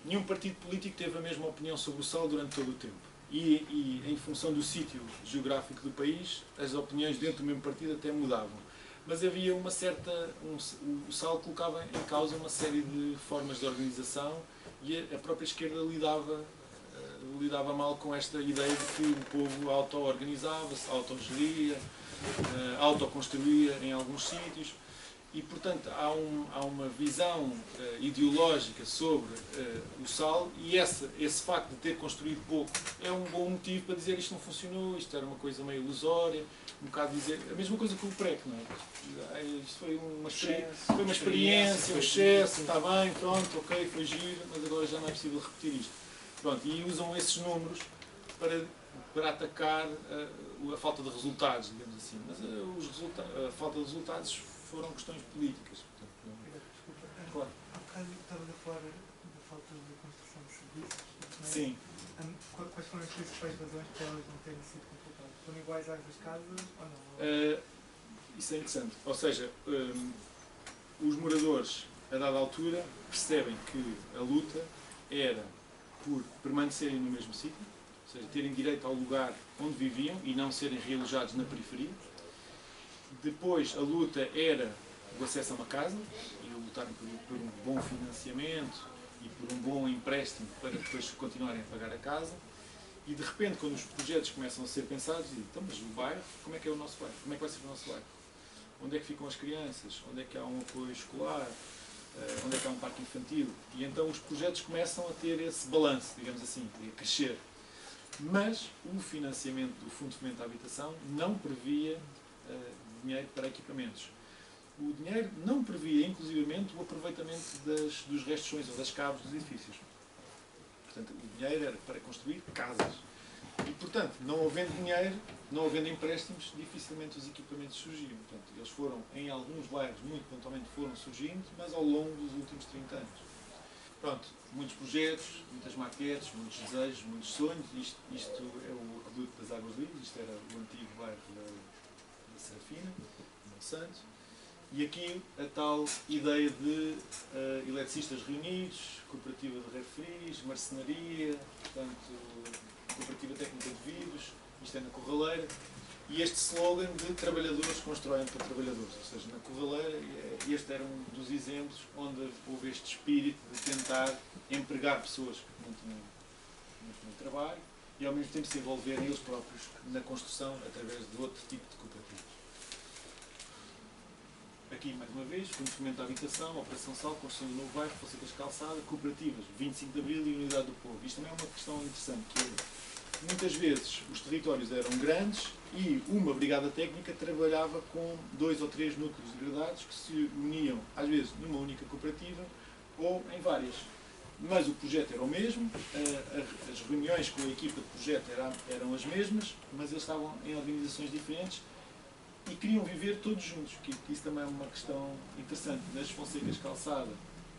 nenhum partido político teve a mesma opinião sobre o SAL durante todo o tempo. E em função do sítio geográfico do país, as opiniões dentro do mesmo partido até mudavam. Mas havia uma certa... o SAL colocava em causa uma série de formas de organização e a própria esquerda lidava mal com esta ideia de que o povo auto-organizava-se, autogeria, autoconstruía em alguns sítios. E, portanto, há uma visão ideológica sobre o SAL e esse facto de ter construído pouco é um bom motivo para dizer isto não funcionou, isto era uma coisa meio ilusória, um bocado dizer... A mesma coisa com o PREC, não é? Isto foi uma experiência, um excesso, está bem, pronto, ok, foi giro, mas agora já não é possível repetir isto. Pronto, e usam esses números para atacar a falta de resultados, digamos assim. Mas a falta de resultados foram questões políticas. Portanto, claro. Há bocado estava a falar da falta de construção de serviços. Sim. Quais foram as principais razões para elas não terem sido completadas? Foram iguais às das casas ou não? Isso é interessante. Ou seja, os moradores, a dada altura, percebem que a luta era por permanecerem no mesmo sítio, ou seja, terem direito ao lugar onde viviam e não serem realojados na periferia. Depois, a luta era o acesso a uma casa e lutarem por um bom financiamento e por um bom empréstimo para depois continuarem a pagar a casa. E, de repente, quando os projetos começam a ser pensados, dizem, então, mas o bairro, como é que é o nosso bairro? Como é que vai ser o nosso bairro? Onde é que ficam as crianças? Onde é que há um apoio escolar? Onde é que há um parque infantil? E então os projetos começam a ter esse balanço, digamos assim, a crescer. Mas o financiamento do Fundo de Fomento à Habitação não previa dinheiro para equipamentos. O dinheiro não previa, inclusivamente, o aproveitamento dos restos ou das cabos dos edifícios. Portanto, o dinheiro era para construir casas. E, portanto, não havendo dinheiro, não havendo empréstimos, dificilmente os equipamentos surgiam. Portanto, eles foram, em alguns bairros, muito pontualmente foram surgindo, mas ao longo dos últimos 30 anos. Pronto, muitos projetos, muitas maquetes, muitos desejos, muitos sonhos. Isto é o reduto das Águas Livres, isto era o antigo bairro da Serafina, de Monsanto. E aqui a tal ideia de eletricistas reunidos, cooperativa de refris, marcenaria, portanto, cooperativa técnica de vidros, isto é na Corraleira, e este slogan de trabalhadores constroem para trabalhadores, ou seja, na Corraleira, este era um dos exemplos onde houve este espírito de tentar empregar pessoas que não tinham trabalho e ao mesmo tempo se envolverem eles próprios na construção através de outro tipo de cooperativas. Aqui, mais uma vez, fornecimento da habitação, Operação Sal, construção do novo bairro, Fonsecas Calçada, cooperativas, 25 de Abril e Unidade do Povo. Isto também é uma questão interessante, que é, muitas vezes os territórios eram grandes e uma brigada técnica trabalhava com 2 ou 3 núcleos degradados que se uniam, às vezes, numa única cooperativa ou em várias. Mas o projeto era o mesmo, as reuniões com a equipa de projeto eram as mesmas, mas eles estavam em organizações diferentes e queriam viver todos juntos, que isso também é uma questão interessante. Nas Fonsecas Calçada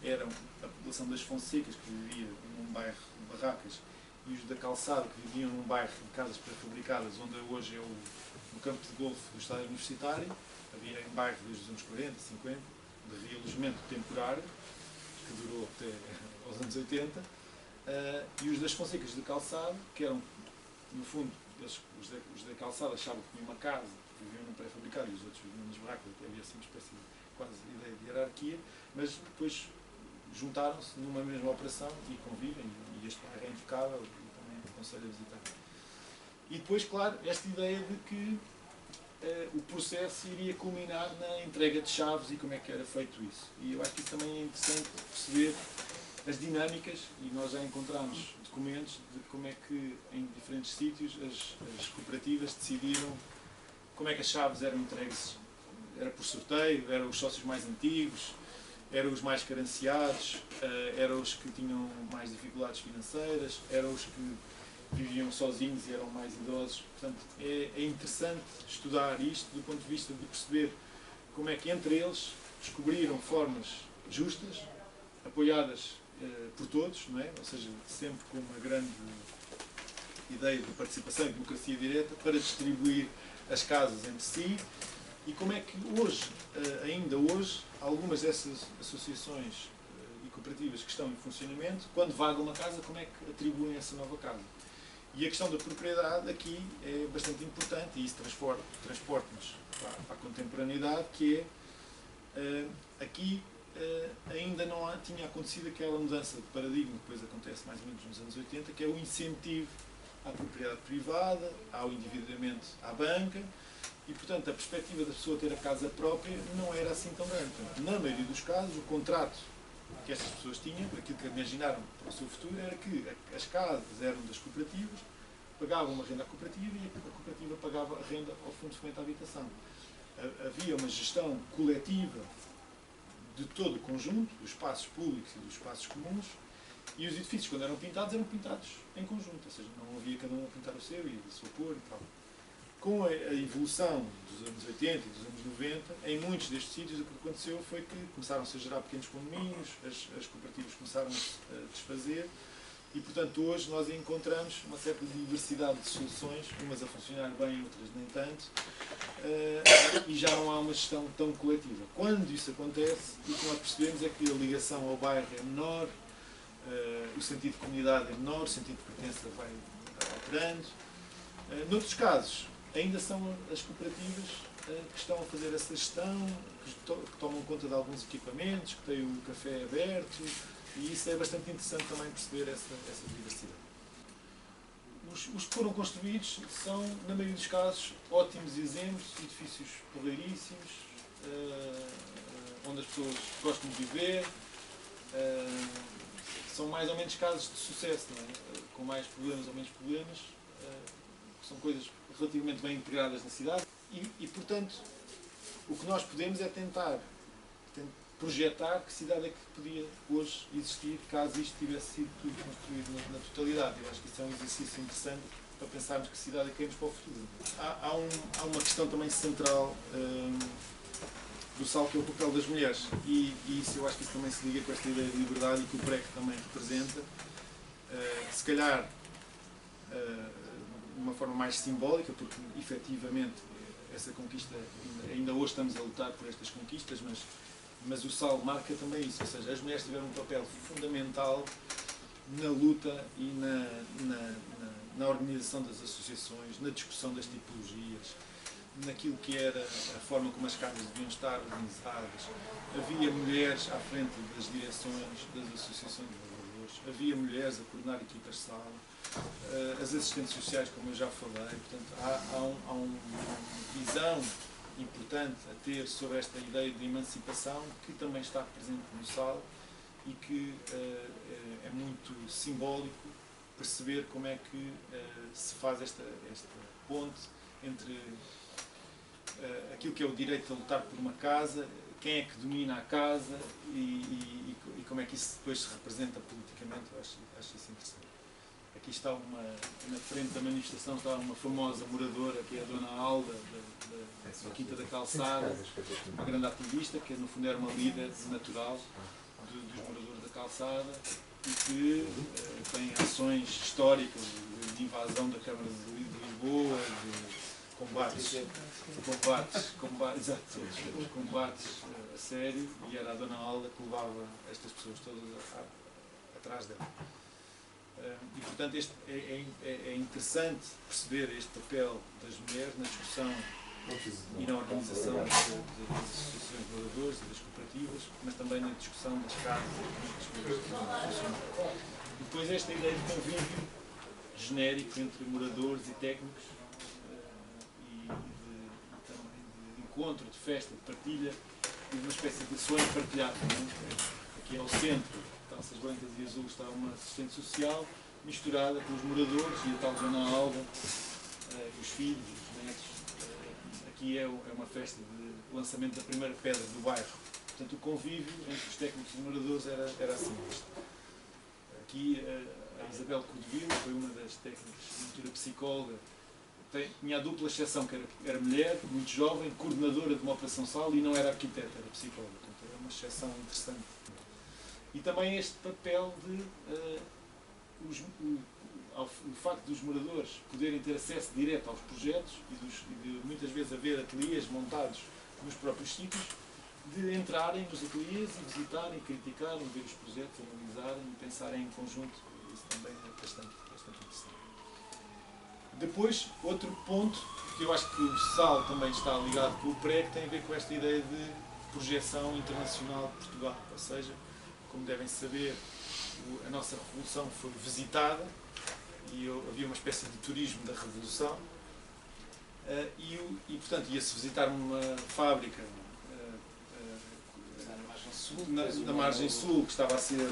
eram a população das Fonsecas, que vivia num bairro de barracas, e os da Calçada, que viviam num bairro de casas pré-fabricadas, onde hoje é o campo de golfe do estádio universitário. Havia em bairro desde os anos 40, 50, de realojamento temporário, que durou até aos anos 80, e os das Fonsecas de Calçada, que eram, no fundo, os da Calçada achavam que tinham uma casa, viviam num pré-fabricado, e os outros viviam nas barracas, havia assim uma espécie de quase ideia de hierarquia, mas depois juntaram-se numa mesma operação e convivem, e este bairro é impecável e também aconselho a visitar. E depois, claro, esta ideia de que o processo iria culminar na entrega de chaves e como é que era feito isso. E eu acho que isso também é interessante perceber as dinâmicas, e nós já encontramos documentos de como é que em diferentes sítios as cooperativas decidiram como é que as chaves eram entregues. Era por sorteio, eram os sócios mais antigos, eram os mais carenciados, eram os que tinham mais dificuldades financeiras, eram os que viviam sozinhos e eram mais idosos. Portanto, é interessante estudar isto do ponto de vista de perceber como é que entre eles descobriram formas justas, apoiadas por todos, não é? Ou seja, sempre com uma grande ideia de participação e democracia direta para distribuir as casas entre si, e como é que hoje, ainda hoje, algumas dessas associações e cooperativas que estão em funcionamento, quando vagam uma casa, como é que atribuem essa nova casa. E a questão da propriedade aqui é bastante importante, e isso transporta-nos para a contemporaneidade, que é, aqui ainda não tinha acontecido aquela mudança de paradigma que depois acontece mais ou menos nos anos 80, que é o incentivo à propriedade privada, ao endividamento à banca, e portanto a perspectiva da pessoa ter a casa própria não era assim tão grande. Na maioria dos casos, o contrato que estas pessoas tinham, aquilo que imaginaram para o seu futuro, era que as casas eram das cooperativas, pagavam uma renda à cooperativa e a cooperativa pagava a renda ao Fundo de Fomento à Habitação. Havia uma gestão coletiva de todo o conjunto, dos espaços públicos e dos espaços comuns, e os edifícios, quando eram pintados em conjunto, ou seja, não havia cada um a pintar o seu e a sua cor e tal. Com a evolução dos anos 80 e dos anos 90, em muitos destes sítios o que aconteceu foi que começaram-se a gerar pequenos condomínios, as cooperativas começaram-se a desfazer, e portanto hoje nós encontramos uma certa diversidade de soluções, umas a funcionar bem, outras nem tanto, e já não há uma gestão tão coletiva. Quando isso acontece, o que nós percebemos é que a ligação ao bairro é menor, o sentido de comunidade é menor, o sentido de pertença vai alterando. Noutros casos, ainda são as cooperativas que estão a fazer essa gestão, que tomam conta de alguns equipamentos, que têm o café aberto, e isso é bastante interessante também perceber essa diversidade. Os que foram construídos são, na maioria dos casos, ótimos exemplos, edifícios porreiríssimos, onde as pessoas gostam de viver. São mais ou menos casos de sucesso, não é? Com mais problemas ou menos problemas. São coisas relativamente bem integradas na cidade e, portanto, o que nós podemos é tentar projetar que cidade é que podia hoje existir caso isto tivesse sido tudo construído na totalidade. Eu acho que isso é um exercício interessante para pensarmos que cidade é que queremos para o futuro. Há uma questão também central do SAL, que é o papel das mulheres, e isso, eu acho que isso também se liga com esta ideia de liberdade e que o PREC também representa. Se calhar de uma forma mais simbólica, porque efetivamente essa conquista, ainda hoje estamos a lutar por estas conquistas, mas o SAL marca também isso, ou seja, as mulheres tiveram um papel fundamental na luta e na organização das associações, na discussão das tipologias, naquilo que era a forma como as casas deviam estar organizadas. Havia mulheres à frente das direções das associações de moradores, havia mulheres a coordenar equipas de sala, as assistentes sociais, como eu já falei. Portanto, há uma visão importante a ter sobre esta ideia de emancipação que também está presente no SAL e que é muito simbólico perceber como é que se faz esta ponte entre aquilo que é o direito a lutar por uma casa, quem é que domina a casa e como é que isso depois se representa politicamente. Eu acho isso interessante. Aqui está na frente da manifestação está uma famosa moradora, que é a Dona Alda, da Quinta da Calçada, uma grande ativista, que no fundo era uma líder natural dos moradores da Calçada e que tem ações históricas de invasão da Câmara de Lisboa, de combates a sério, e era a Dona Alda que levava estas pessoas todas atrás dela. E, portanto, é interessante perceber este papel das mulheres na discussão e na organização das associações de moradores e das cooperativas, mas também na discussão das casas e como as coisas funcionam. E depois esta ideia de convívio genérico entre moradores e técnicos, e também de encontro, de festa, de partilha, e de uma espécie de sonho partilhado. Aqui ao centro, calças brancas e azuis, está uma assistente social misturada com os moradores e a tal Dona Alda, os filhos, os netos. Aqui é uma festa de lançamento da primeira pedra do bairro. Portanto, o convívio entre os técnicos e os moradores era assim. Aqui a Isabel Cordovil foi uma das técnicas de pintura psicóloga. Tinha a dupla exceção, que era mulher, muito jovem, coordenadora de uma operação SAL e não era arquiteta, era psicóloga. Portanto, era uma exceção interessante. E também este papel de o facto dos moradores poderem ter acesso direto aos projetos e de muitas vezes haver ateliês montados nos próprios sítios, de entrarem nos ateliês e visitarem, criticarem, ver os projetos, analisarem e pensarem em conjunto. Isso também é bastante interessante. Depois, outro ponto, que eu acho que o SAL também está ligado com o PREC, tem a ver com esta ideia de projeção internacional de Portugal. Ou seja, como devem saber, a nossa Revolução foi visitada e havia uma espécie de turismo da Revolução e portanto, ia-se visitar uma fábrica na margem sul, que estava a ser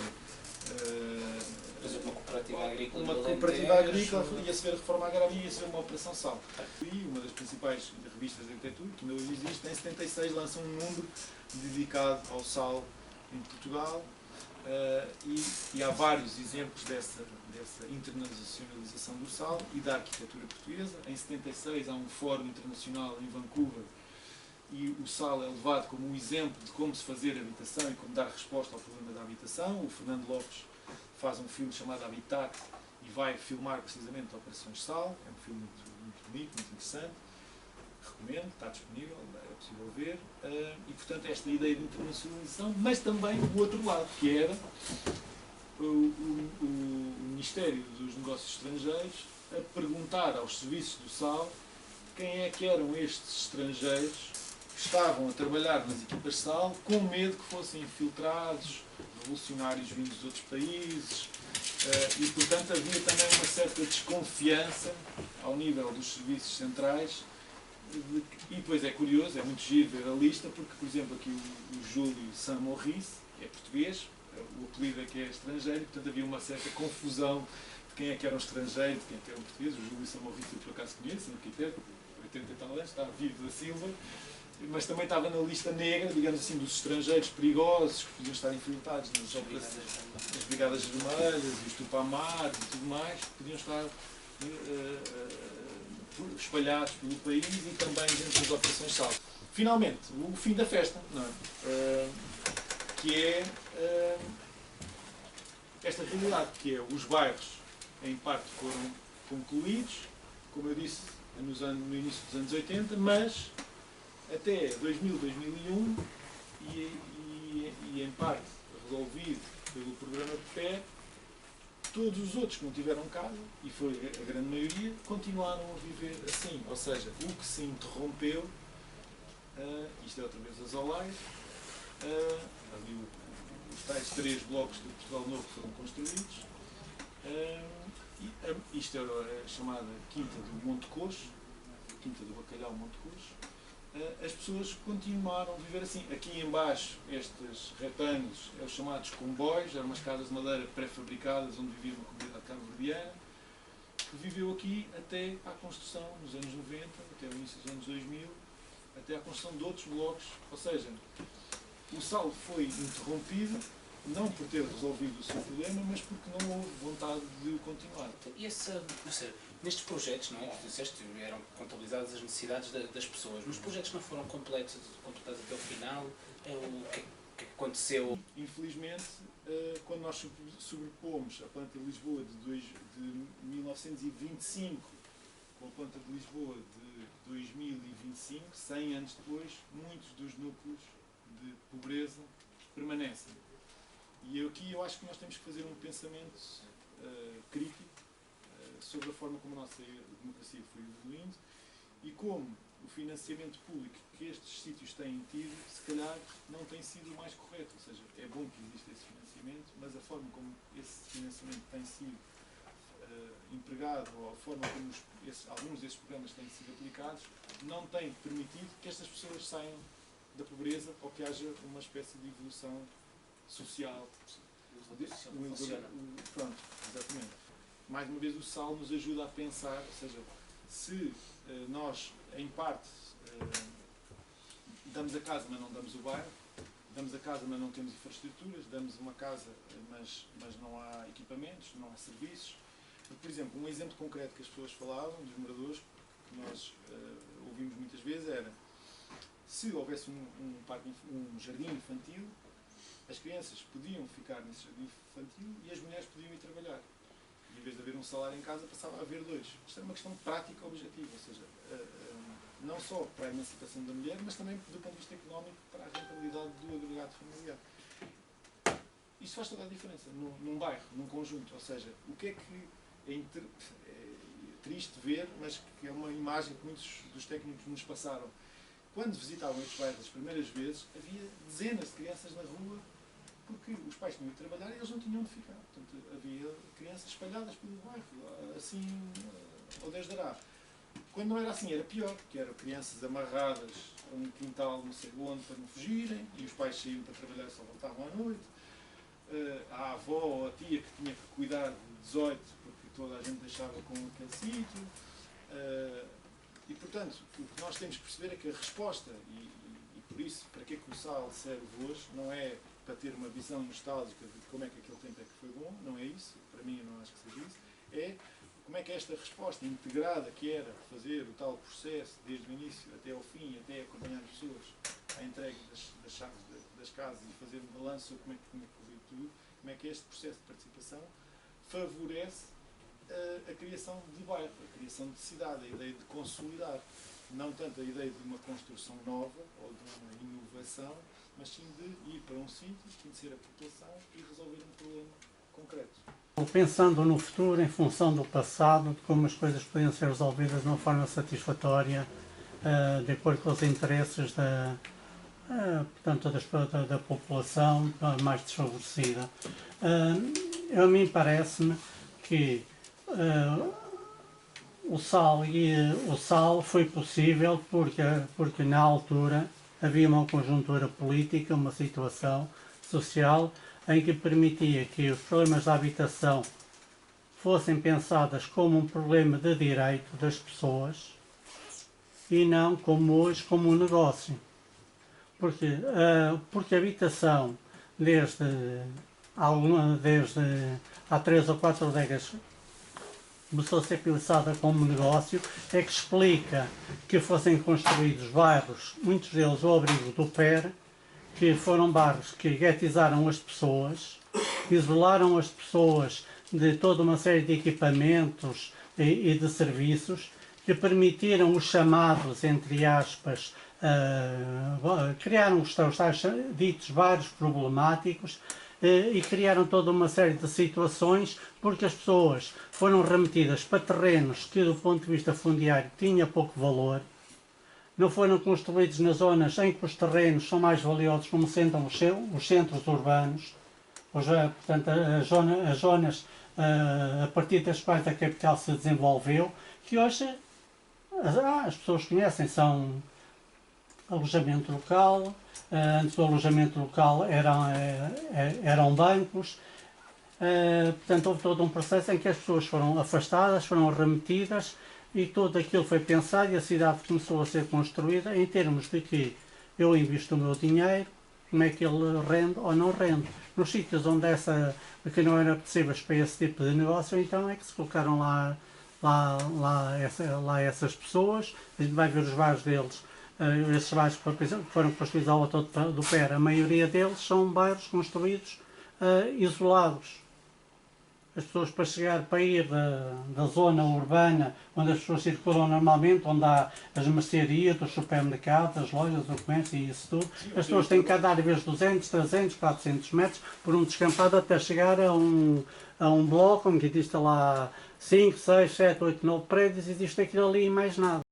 uma cooperativa agrícola, ia-se ver a reforma agrária e ia-se ver uma operação SAL. E uma das principais revistas de arquitetura, que ainda hoje existe, em 76 lança um número dedicado ao SAL em Portugal. E há vários exemplos dessa internacionalização do SAL e da arquitetura portuguesa. Em 76 há um fórum internacional em Vancouver e o SAL é levado como um exemplo de como se fazer habitação e como dar resposta ao problema da habitação. O Fernando Lopes faz um filme chamado Habitat e vai filmar precisamente operações SAL. É um filme muito bonito, muito interessante. Recomendo, está disponível, é possível ver. E, portanto, esta ideia de internacionalização, mas também o outro lado, que era o Ministério dos Negócios Estrangeiros a perguntar aos serviços do SAL quem é que eram estes estrangeiros que estavam a trabalhar nas equipas SAL com medo que fossem infiltrados, revolucionários vindos de outros países. E, portanto, havia também uma certa desconfiança ao nível dos serviços centrais. E depois é curioso, é muito giro ver a lista, porque, por exemplo, aqui o Júlio Saint-Maurice é português, o apelido é que é estrangeiro, e, portanto havia uma certa confusão de quem é que era um estrangeiro, de quem é que era um português. O Júlio Saint-Maurice eu por acaso conheço, um arquiteto, 80 e tal anos, está vivo da Silva, mas também estava na lista negra, digamos assim, dos estrangeiros perigosos que podiam estar infiltrados nas Brigadas Vermelhas, e os Tupamaros e tudo mais, que podiam estar espalhados pelo país e também dentro das operações SAL. Finalmente, o fim da festa, não é? Que é esta realidade, que é os bairros, em parte foram concluídos, como eu disse, no início dos anos 80, mas até 2000, 2001 e em parte resolvido pelo programa de PE, todos os outros que não tiveram casa, e foi a grande maioria, continuaram a viver assim. Ou seja, o que se isto é outra vez as Olaias, ali os tais 3 blocos de Portugal Novo que foram construídos. Isto é a chamada Quinta do Monte Coxo, Quinta do Bacalhau Monte Coxo. As pessoas continuaram a viver assim. Aqui embaixo, estes retângulos, os chamados comboios, eram umas casas de madeira pré-fabricadas onde vivia uma comunidade cabo-verdiana, que viveu aqui até à construção, nos anos 90, até o início dos anos 2000, até à construção de outros blocos. Ou seja, o SAL foi interrompido, não por ter resolvido o seu problema, mas porque não houve vontade de o continuar. E nestes projetos, não é, que disseste, eram contabilizadas as necessidades das pessoas, mas os projetos não foram completados até o final, o que aconteceu? Infelizmente, quando nós sobrepomos a planta de Lisboa de 1925 com a planta de Lisboa de 2025, 100 anos depois, muitos dos núcleos de pobreza permanecem. E aqui eu acho que nós temos que fazer um pensamento crítico sobre a forma como a nossa democracia foi evoluindo e como o financiamento público que estes sítios têm tido, se calhar, não tem sido o mais correto. Ou seja, é bom que exista esse financiamento, mas a forma como esse financiamento tem sido empregado, ou a forma como alguns desses programas têm sido aplicados, não tem permitido que estas pessoas saiam da pobreza ou que haja uma espécie de evolução social. Pronto, exatamente. Mais uma vez, o SAL nos ajuda a pensar, ou seja, se nós, em parte, damos a casa, mas não damos o bairro, damos a casa, mas não temos infraestruturas, damos uma casa, mas não há equipamentos, não há serviços. Por exemplo, um exemplo concreto que as pessoas falavam, dos moradores, que nós ouvimos muitas vezes, era se houvesse um jardim infantil, as crianças podiam ficar nesse jardim infantil e as mulheres podiam ir trabalhar. E, em vez de haver um salário em casa, passava a haver 2. Isto é uma questão prática objetiva, ou seja, não só para a emancipação da mulher, mas também do ponto de vista económico para a rentabilidade do agregado familiar. Isto faz toda a diferença num bairro, num conjunto. Ou seja, o que é que é triste ver, mas que é uma imagem que muitos dos técnicos nos passaram. Quando visitavam estes bairros as primeiras vezes, havia dezenas de crianças na rua, porque os pais tinham de trabalhar e eles não tinham onde ficar. Portanto, havia crianças espalhadas pelo bairro, assim, ao Deus dará. Quando não era assim, era pior, porque eram crianças amarradas a um quintal não sei onde para não fugirem, e os pais saíam para trabalhar e só voltavam à noite. A avó ou a tia que tinha que cuidar de 18, porque toda a gente deixava com aquele sítio. E, portanto, o que nós temos que perceber é que a resposta, e por isso, para que é que o SAL serve hoje, não é para ter uma visão nostálgica de como é que aquele tempo é que foi bom, não é isso, para mim eu não acho que seja isso, é como é que esta resposta integrada que era fazer o tal processo, desde o início até ao fim, até acompanhar as pessoas à entrega das chaves das casas e fazer um balanço sobre como é que correu tudo, como é que este processo de participação favorece a criação de bairro, a criação de cidade, a ideia de consolidar, não tanto a ideia de uma construção nova ou de uma inovação, mas sim de ir para um sítio, conhecer a população e resolver um problema concreto. Pensando no futuro, em função do passado, de como as coisas podiam ser resolvidas de uma forma satisfatória, de acordo com os interesses portanto, da população mais desfavorecida. A mim parece-me que o SAL foi possível porque na altura havia uma conjuntura política, uma situação social em que permitia que os problemas da habitação fossem pensados como um problema de direito das pessoas e não como hoje, como um negócio. Porque a habitação, desde há 3 ou 4 décadas, começou a ser pensada como negócio, é que explica que fossem construídos bairros, muitos deles ao abrigo do PER, que foram bairros que guetizaram as pessoas, isolaram as pessoas de toda uma série de equipamentos e de serviços, que permitiram os chamados, entre aspas, criaram os tais ditos bairros problemáticos e criaram toda uma série de situações porque as pessoas foram remetidas para terrenos que do ponto de vista fundiário tinha pouco valor, não foram construídos nas zonas em que os terrenos são mais valiosos, como sendo os centros urbanos, portanto, as zonas a partir das quais a capital se desenvolveu, que hoje as pessoas conhecem, são alojamento local, antes do alojamento local eram bancos, portanto houve todo um processo em que as pessoas foram afastadas, foram remetidas e tudo aquilo foi pensado e a cidade começou a ser construída em termos de que eu invisto o meu dinheiro, como é que ele rende ou não rende. Nos sítios onde que não eram possíveis para esse tipo de negócio, então é que se colocaram lá essas pessoas. A gente vai ver os bairros deles, esses bairros que foram construídos ao volta do Pera, a maioria deles são bairros construídos isolados. As pessoas para ir da zona urbana, onde as pessoas circulam normalmente, onde há as mercearias, os supermercados, as lojas, o comércio e isso tudo, as pessoas têm que andar, às vezes, 200, 300, 400 metros por um descampado até chegar a um bloco onde existe lá 5, 6, 7, 8, 9 prédios, existe aquilo ali e mais nada.